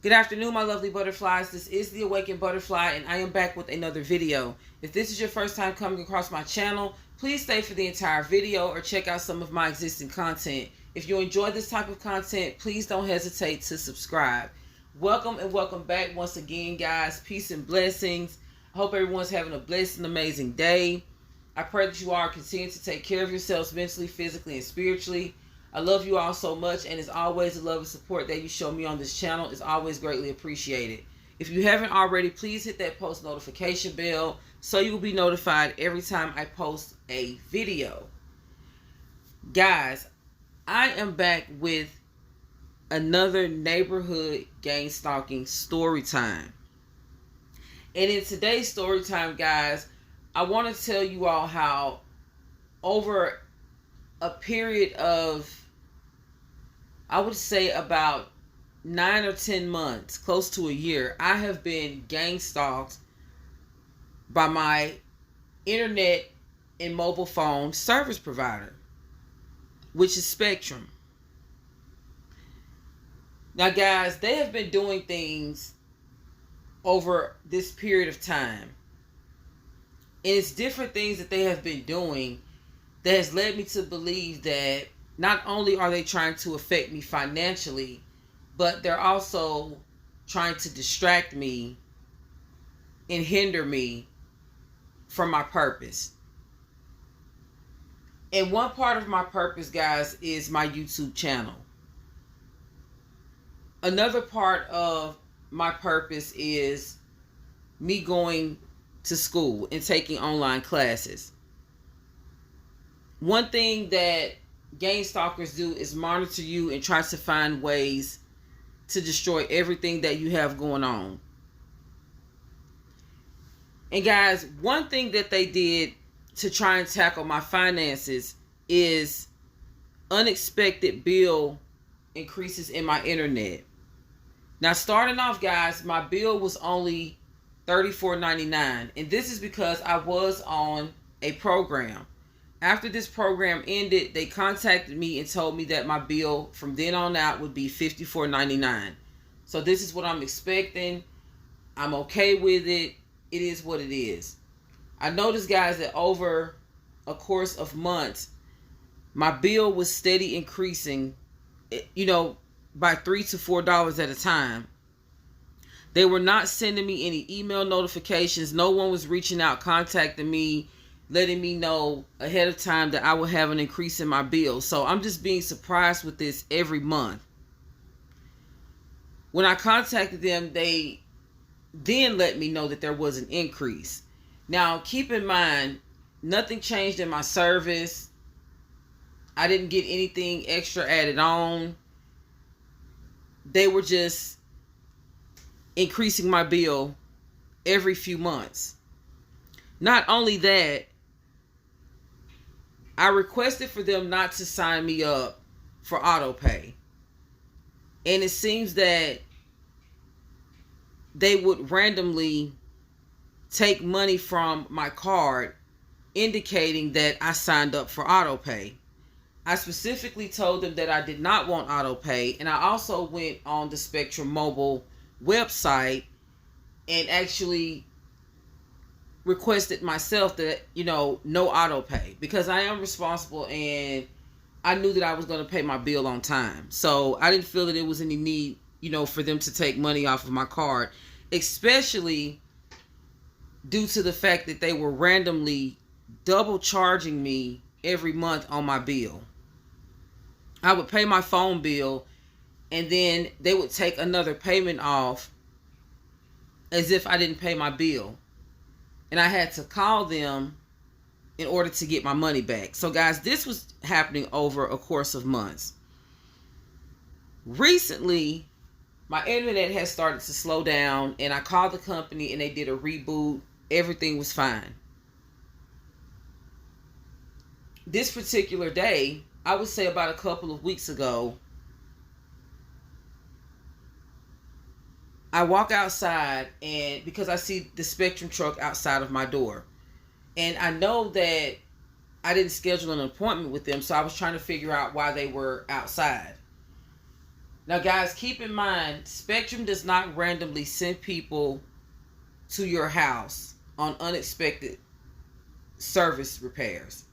Good afternoon, my lovely butterflies. This is the Awakened Butterfly, and I am back with another video. If this is your first time coming across my channel, please stay for the entire video or check out some of my existing content. If you enjoy this type of content, please don't hesitate to subscribe. Welcome and welcome back once again, guys. Peace and blessings. I hope everyone's having a blessed and amazing day. I pray that you all continue to take care of yourselves mentally, physically, and spiritually. I love you all so much, and as always, the love and support that you show me on this channel is always greatly appreciated. If you haven't already, please hit that post notification bell so you will be notified every time I post a video. Guys, I am back with another neighborhood gang stalking story time. And in today's story time, guys, I want to tell you all how over a period of, I would say about 9 or 10 months, close to a year, I have been gang stalked by my internet and mobile phone service provider, which is Spectrum. Now, guys, they have been doing things over this period of time. And it's different things that they have been doing that has led me to believe that not only are they trying to affect me financially, but they're also trying to distract me and hinder me from my purpose. And one part of my purpose, guys, is my YouTube channel. Another part of my purpose is me going to school and taking online classes. One thing that gang stalkers do is monitor you and try to find ways to destroy everything that you have going on. And guys, one thing that they did to try and tackle my finances is unexpected bill increases in my internet. Now, starting off, guys, my bill was only $34.99, and this is because I was on a program. After this program ended, they contacted me and told me that my bill from then on out would be $54.99. So this is what I'm expecting. I'm okay with it. It is what it is. I noticed, guys, that over a course of months, my bill was steady increasing, by $3 to $4 at a time. They were not sending me any email notifications. No one was reaching out, contacting me, letting me know ahead of time that I would have an increase in my bill. So I'm just being surprised with this every month. When I contacted them, they then let me know that there was an increase. Now, keep in mind, nothing changed in my service. I didn't get anything extra added on. They were just increasing my bill every few months. Not only that, I requested for them not to sign me up for auto pay. And it seems that they would randomly take money from my card, indicating that I signed up for auto pay. I specifically told them that I did not want auto pay, and I also went on the Spectrum Mobile website and actually requested myself that, no auto pay, because I am responsible and I knew that I was going to pay my bill on time. So I didn't feel that there was any need, for them to take money off of my card, especially due to the fact that they were randomly double charging me every month on my bill. I would pay my phone bill and then they would take another payment off as if I didn't pay my bill. And I had to call them in order to get my money back. So, guys, this was happening over a course of months. Recently, my internet has started to slow down, and I called the company and they did a reboot. Everything was fine. This particular day, I would say about a couple of weeks ago, I walk outside, and because I see the Spectrum truck outside of my door, and I know that I didn't schedule an appointment with them, so I was trying to figure out why they were outside. Now, guys, keep in mind, Spectrum does not randomly send people to your house on unexpected service repairs.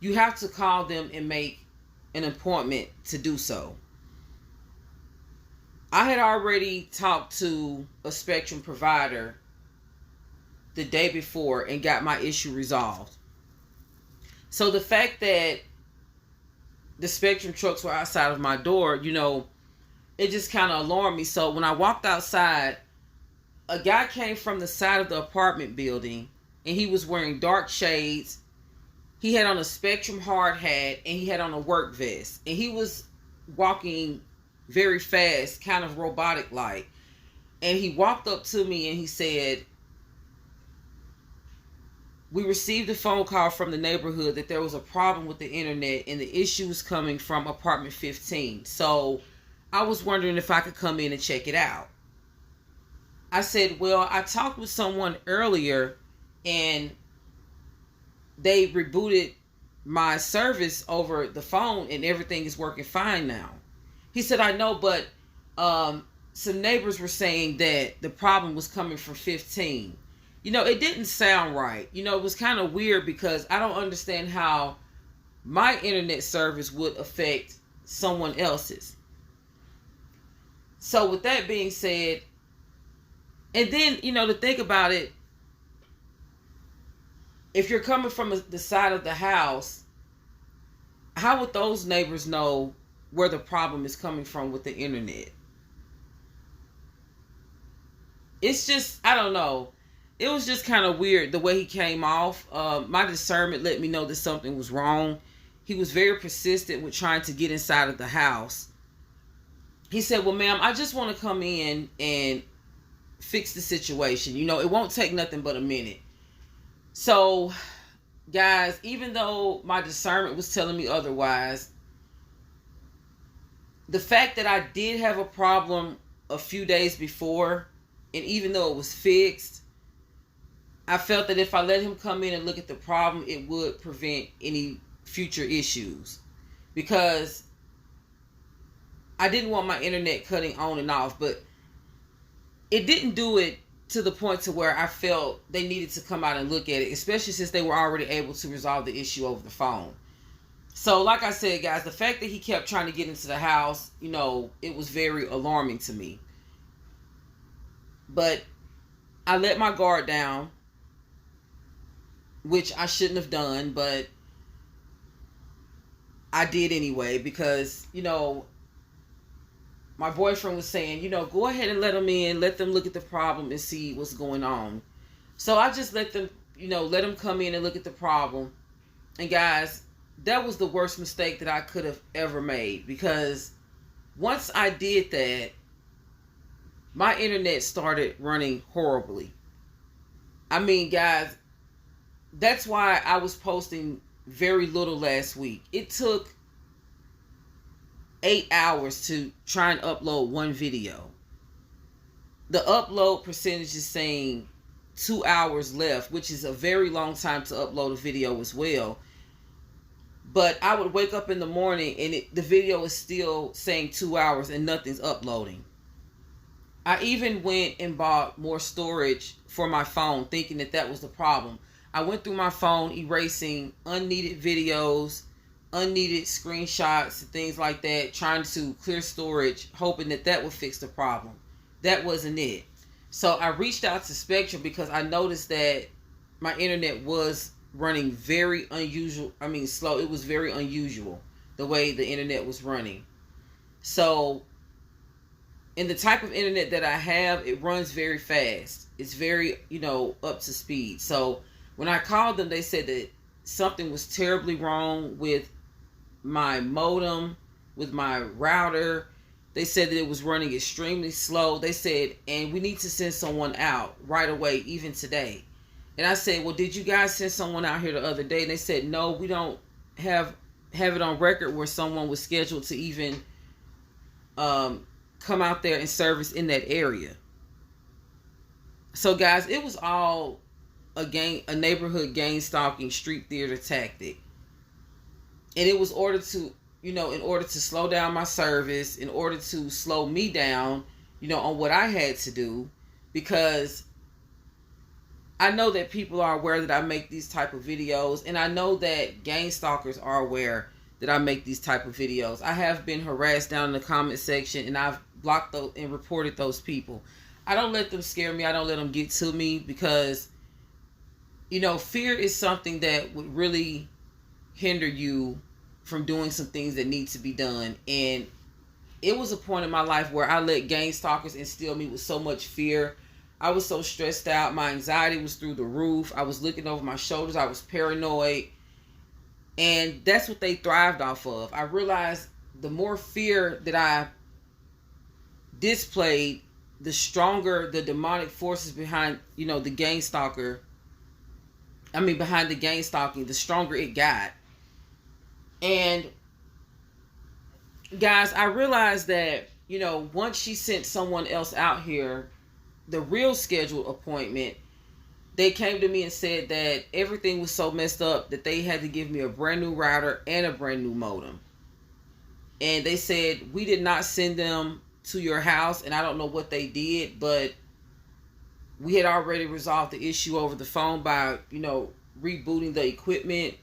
You have to call them and make an appointment to do so. I had already talked to a Spectrum provider the day before and got my issue resolved. So the fact that the Spectrum trucks were outside of my door, it just kind of alarmed me. So when I walked outside, a guy came from the side of the apartment building, and he was wearing dark shades. He had on a Spectrum hard hat, and he had on a work vest. And he was walking very fast, kind of robotic-like. And he walked up to me and he said, "We received a phone call from the neighborhood that there was a problem with the internet, and the issue was coming from apartment 15. So I was wondering if I could come in and check it out." I said, "Well, I talked with someone earlier and they rebooted my service over the phone and everything is working fine now." He said, "I know, but some neighbors were saying that the problem was coming from 15. It didn't sound right. It was kind of weird because I don't understand how my internet service would affect someone else's. So with that being said, and then, to think about it, if you're coming from the side of the house, how would those neighbors know where the problem is coming from with the internet? It's just, I don't know. It was just kind of weird the way he came off. My discernment let me know that something was wrong. He was very persistent with trying to get inside of the house. He said, "Well, ma'am, I just want to come in and fix the situation. It won't take nothing but a minute." So, guys, even though my discernment was telling me otherwise, the fact that I did have a problem a few days before, and even though it was fixed, I felt that if I let him come in and look at the problem, it would prevent any future issues. Because I didn't want my internet cutting on and off, but it didn't do it to the point to where I felt they needed to come out and look at it, especially since they were already able to resolve the issue over the phone. So, like I said, guys, the fact that he kept trying to get into the house, it was very alarming to me. But I let my guard down, which I shouldn't have done, but I did anyway because, my boyfriend was saying, go ahead and let them in, let them look at the problem and see what's going on. So I just let them, let them come in and look at the problem. And guys, that was the worst mistake that I could have ever made, because once I did that, my internet started running horribly. I mean, guys, that's why I was posting very little last week. It took 8 hours to try and upload one video. The upload percentage is saying 2 hours left, which is a very long time to upload a video as well. But I would wake up in the morning and the video is still saying 2 hours and nothing's uploading. I even went and bought more storage for my phone, thinking that was the problem. I went through my phone erasing unneeded videos, unneeded screenshots and things like that, trying to clear storage, hoping that would fix the problem. That wasn't it. So I reached out to Spectrum because I noticed that my internet was running very slow. It was very unusual the way the internet was running. So in the type of internet that I have, it runs very fast. It's very, up to speed. So when I called them, they said that something was terribly wrong with my modem, with my router. They said that it was running extremely slow. They said, and we need to send someone out right away, even today. And I said, well, did you guys send someone out here the other day? And they said, no, we don't have it on record where someone was scheduled to even come out there and service in that area. So guys, it was all a neighborhood gang stalking street theater tactic. And it was ordered to in order to slow down my service, in order to slow me down, on what I had to do, because I know that people are aware that I make these type of videos, and I know that gang stalkers are aware that I make these type of videos. I have been harassed down in the comment section, and I've blocked those and reported those people. I don't let them scare me. I don't let them get to me, because fear is something that would really hinder you from doing some things that need to be done. And it was a point in my life where I let gang stalkers instill me with so much fear. I was so stressed out. My anxiety was through the roof. I was looking over my shoulders. I was paranoid. And that's what they thrived off of. I realized the more fear that I displayed, the stronger the demonic forces behind, the gang stalker. Behind the gang stalking, the stronger it got. And guys, I realized that, once she sent someone else out here, the real scheduled appointment, they came to me and said that everything was so messed up that they had to give me a brand new router and a brand new modem. And they said, we did not send them to your house, and I don't know what they did, but we had already resolved the issue over the phone by, rebooting the equipment.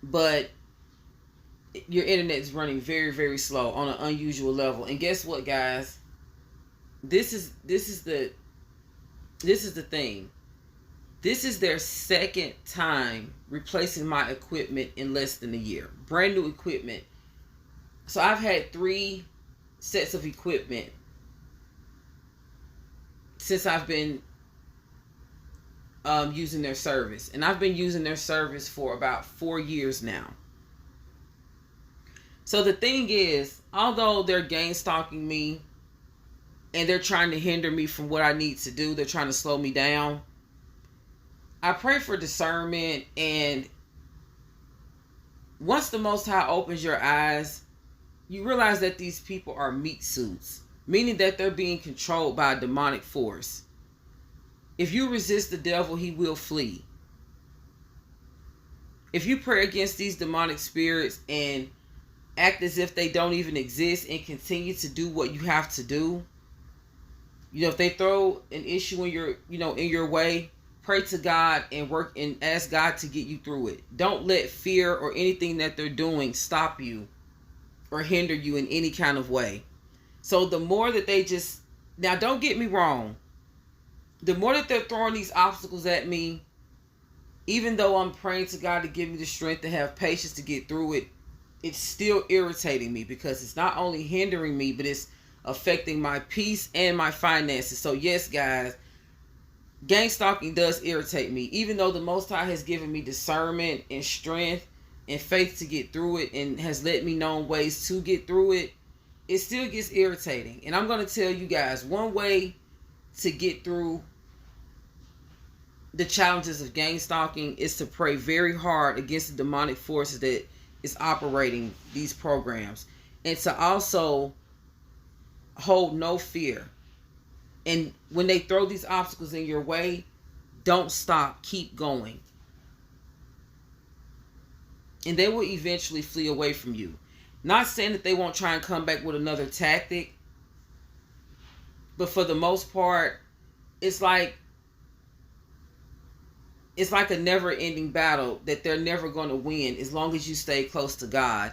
But your internet is running very, very slow on an unusual level. And guess what, guys? This is the thing. This is their second time replacing my equipment in less than a year. Brand new equipment. So I've had 3 sets of equipment since I've been using their service. And I've been using their service for about 4 years now. So the thing is, although they're gang stalking me and they're trying to hinder me from what I need to do, they're trying to slow me down, I pray for discernment. And once the Most High opens your eyes, you realize that these people are meat suits, meaning that they're being controlled by a demonic force. If you resist the devil, he will flee. If you pray against these demonic spirits and act as if they don't even exist and continue to do what you have to do, if they throw an issue in your way, pray to God and work and ask God to get you through it. Don't let fear or anything that they're doing stop you or hinder you in any kind of way. So the more that they now don't get me wrong, the more that they're throwing these obstacles at me, even though I'm praying to God to give me the strength to have patience to get through it, it's still irritating me, because it's not only hindering me, but it's affecting my peace and my finances. So yes, guys, gang stalking does irritate me. Even though the Most High has given me discernment and strength and faith to get through it and has let me know ways to get through it, it still gets irritating. And I'm going to tell you guys, one way to get through the challenges of gang stalking is to pray very hard against the demonic forces that is operating these programs, and to also hold no fear. And when they throw these obstacles in your way, don't stop, keep going, and they will eventually flee away from you. Not saying that they won't try and come back with another tactic, but for the most part, it's like a never-ending battle that they're never going to win as long as you stay close to God.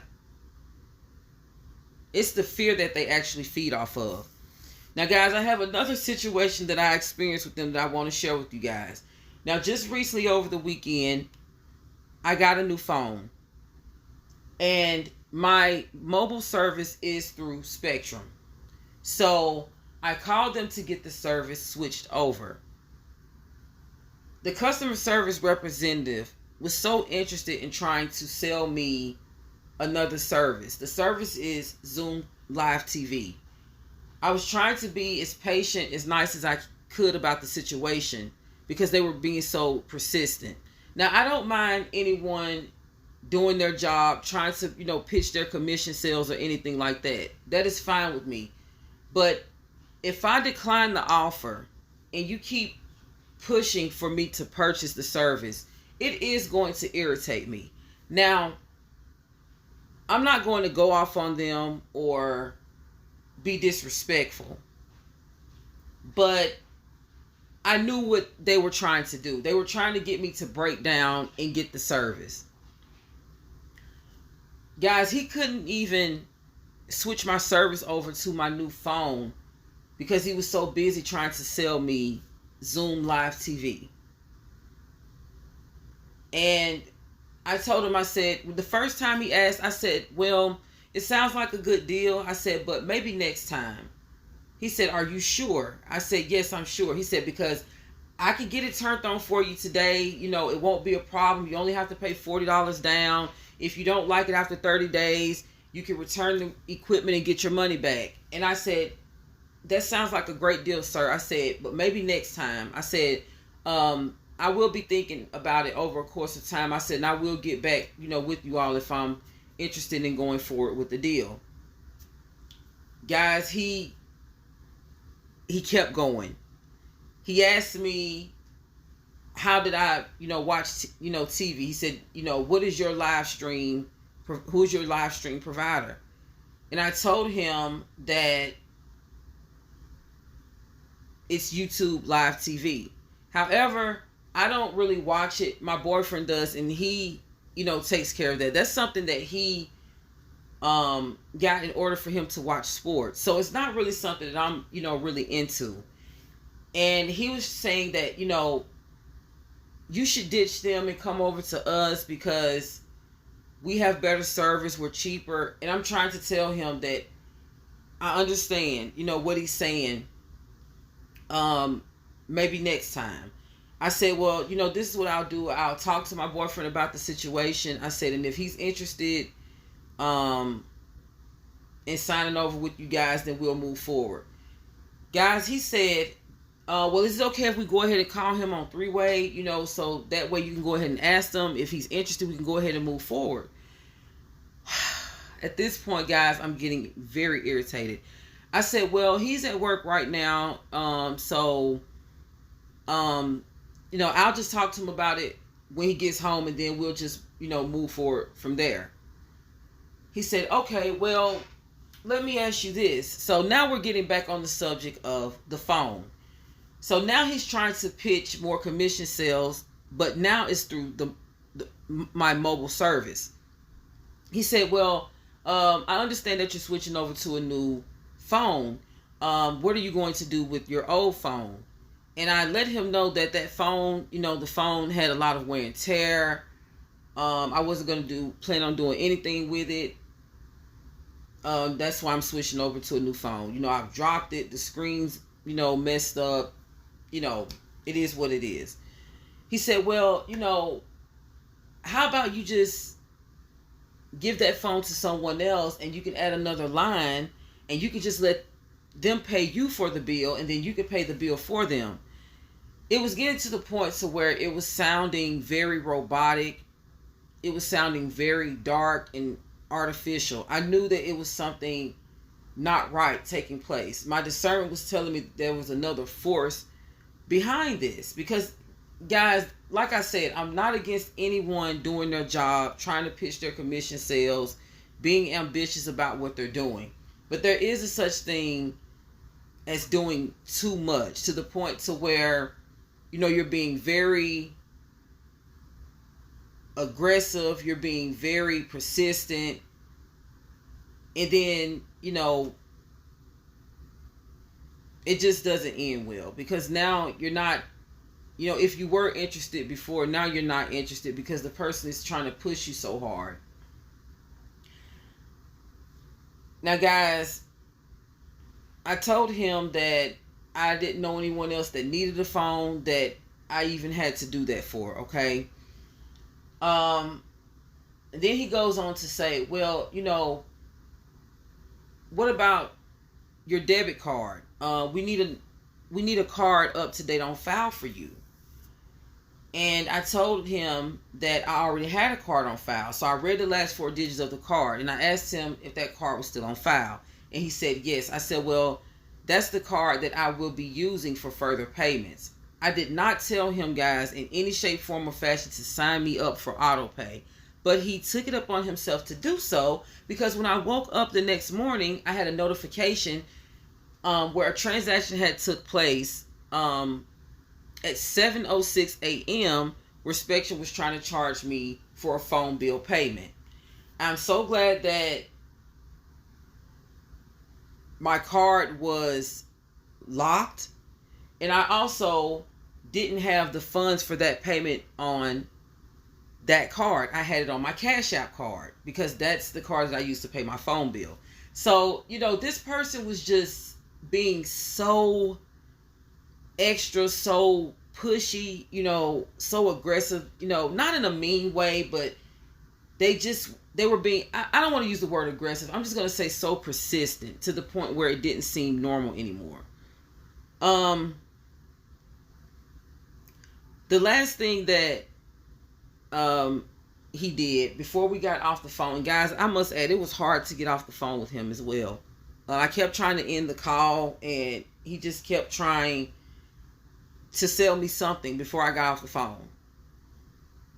It's the fear that they actually feed off of. Now, guys, I have another situation that I experienced with them that I want to share with you guys. Now, just recently over the weekend, I got a new phone. And my mobile service is through Spectrum. So I called them to get the service switched over. The customer service representative was so interested in trying to sell me another service. The service is Zoom Live TV. I was trying to be as patient, as nice as I could about the situation, because they were being so persistent. Now, I don't mind anyone doing their job, trying to, pitch their commission sales or anything like that. That is fine with me. But if I decline the offer and you keep pushing for me to purchase the service, it is going to irritate me. Now, I'm not going to go off on them or be disrespectful, but I knew what they were trying to do. They were trying to get me to break down and get the service. Guys, he couldn't even switch my service over to my new phone because he was so busy trying to sell me Zoom Live TV. And I told him, I said, the first time he asked, I said, well, it sounds like a good deal. I said, but maybe next time. He said, are you sure? I said, yes, I'm sure. He said, because I can get it turned on for you today. You know, it won't be a problem. You only have to pay $40 down. If you don't like it after 30 days, you can return the equipment and get your money back. And I said, that sounds like a great deal, sir. I said, but maybe next time. I said, I will be thinking about it over a course of time. I said, and I will get back, with you all if I'm interested in going forward with the deal. Guys, he kept going. He asked me, how did I, watch, TV? He said, what is your live stream? Who's your live stream provider? And I told him that it's YouTube Live TV. However, I don't really watch it. My boyfriend does, and he, takes care of that. That's something that he got in order for him to watch sports. So it's not really something that I'm, really into. And he was saying that, you should ditch them and come over to us because we have better service, we're cheaper. And I'm trying to tell him that I understand, what he's saying. Maybe next time. I said, well, this is what I'll do. I'll talk to my boyfriend about the situation. I said, and if he's interested in signing over with you guys, then we'll move forward. Guys, he said, well, is it okay if we go ahead and call him on three-way, so that way you can go ahead and ask him if he's interested. We can go ahead and move forward. At this point, guys, I'm getting very irritated. I said, well, he's at work right now, so I'll just talk to him about it when he gets home, and then we'll just, move forward from there. He said, okay, well, let me ask you this. So now we're getting back on the subject of the phone. So now he's trying to pitch more commission sales, but now it's through my mobile service. He said, well, I understand that you're switching over to a new phone. What are you going to do with your old phone? And I let him know that phone, the phone had a lot of wear and tear. I wasn't going to plan on doing anything with it. That's why I'm switching over to a new phone. I've dropped it. The screen's, messed up. It is what it is. He said, well, how about you just give that phone to someone else and you can add another line and you can just let them pay you for the bill and then you can pay the bill for them. It was getting to the point to where it was sounding very robotic. It was sounding very dark and artificial. I knew that it was something not right taking place. My discernment was telling me there was another force behind this. Because, guys, like I said, I'm not against anyone doing their job, trying to pitch their commission sales, being ambitious about what they're doing. But there is a such thing as doing too much to the point to where, you're being very aggressive, you're being very persistent, and then, it just doesn't end well, because now you're not, if you were interested before, now you're not interested because the person is trying to push you so hard. Now, guys, I told him that I didn't know anyone else that needed a phone that I even had to do that for, okay? And then he goes on to say, well, what about your debit card? We need a card up to date on file for you. And I told him that I already had a card on file. So I read the last 4 digits of the card and I asked him if that card was still on file. And he said yes. I said, well, that's the card that I will be using for further payments. I did not tell him, guys, in any shape, form, or fashion to sign me up for auto pay. but he took it upon himself to do so, because when I woke up the next morning, I had a notification where a transaction had took place at 7:06 a.m. where Spectrum was trying to charge me for a phone bill payment. I'm so glad that my card was locked, and I also didn't have the funds for that payment on that card. I had it on my Cash App card, because that's the card that I used to pay my phone bill. So, this person was just being so extra, so pushy, so aggressive, not in a mean way, but they were being, I don't want to use the word aggressive. I'm just going to say so persistent, to the point where it didn't seem normal anymore. The last thing that he did before we got off the phone, guys, I must add, it was hard to get off the phone with him as well. I kept trying to end the call, and he just kept trying to sell me something before I got off the phone.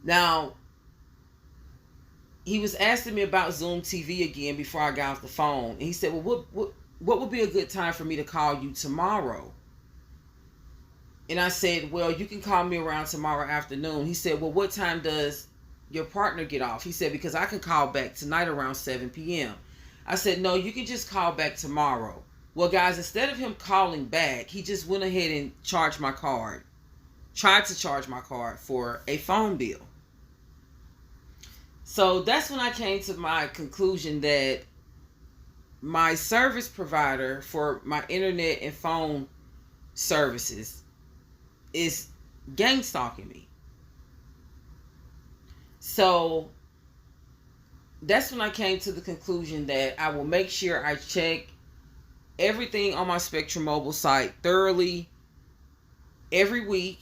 Now, he was asking me about Zoom TV again before I got off the phone. And he said, well, what would be a good time for me to call you tomorrow? And I said, well, you can call me around tomorrow afternoon. He said, well, what time does your partner get off? He said, because I can call back tonight around 7 p.m. I said, no, you can just call back tomorrow. Well, guys, instead of him calling back, he just went ahead and tried to charge my card for a phone bill. So that's when I came to my conclusion that my service provider for my internet and phone services is gangstalking me. So that's when I came to the conclusion that I will make sure I check everything on my Spectrum Mobile site thoroughly every week.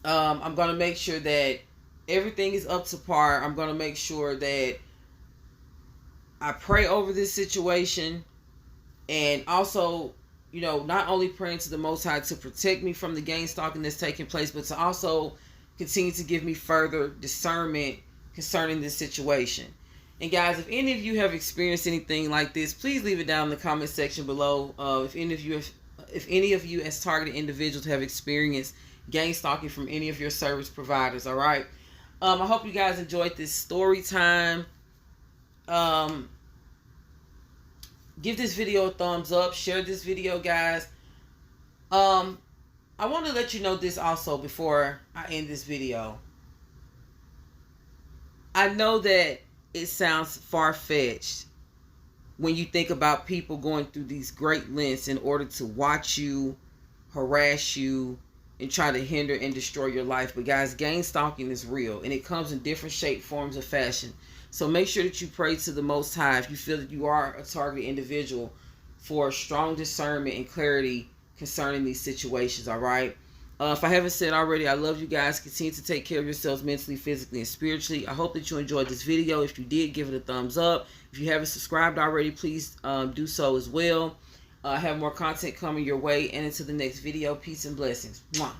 I'm going to make sure that everything is up to par. I'm going to make sure that I pray over this situation, and also, not only praying to the Most High to protect me from the gang stalking that's taking place, but to also continue to give me further discernment concerning this situation. And guys, if any of you have experienced anything like this, please leave it down in the comment section below. If any of you as targeted individuals have experienced gang stalking from any of your service providers, all right? I hope you guys enjoyed this story time. Give this video a thumbs up. Share this video, guys. I want to let you know this also before I end this video. I know that it sounds far-fetched when you think about people going through these great lengths in order to watch you, harass you, and try to hinder and destroy your life. But guys, gang stalking is real, and it comes in different shape, forms, of fashion. So make sure that you pray to the Most High if you feel that you are a targeted individual, for strong discernment and clarity concerning these situations, all right? If I haven't said already, I love you guys. Continue to take care of yourselves mentally, physically, and spiritually. I hope that you enjoyed this video. If you did, give it a thumbs up. If you haven't subscribed already, please do so as well. I have more content coming your way. And until the next video, peace and blessings. Mwah.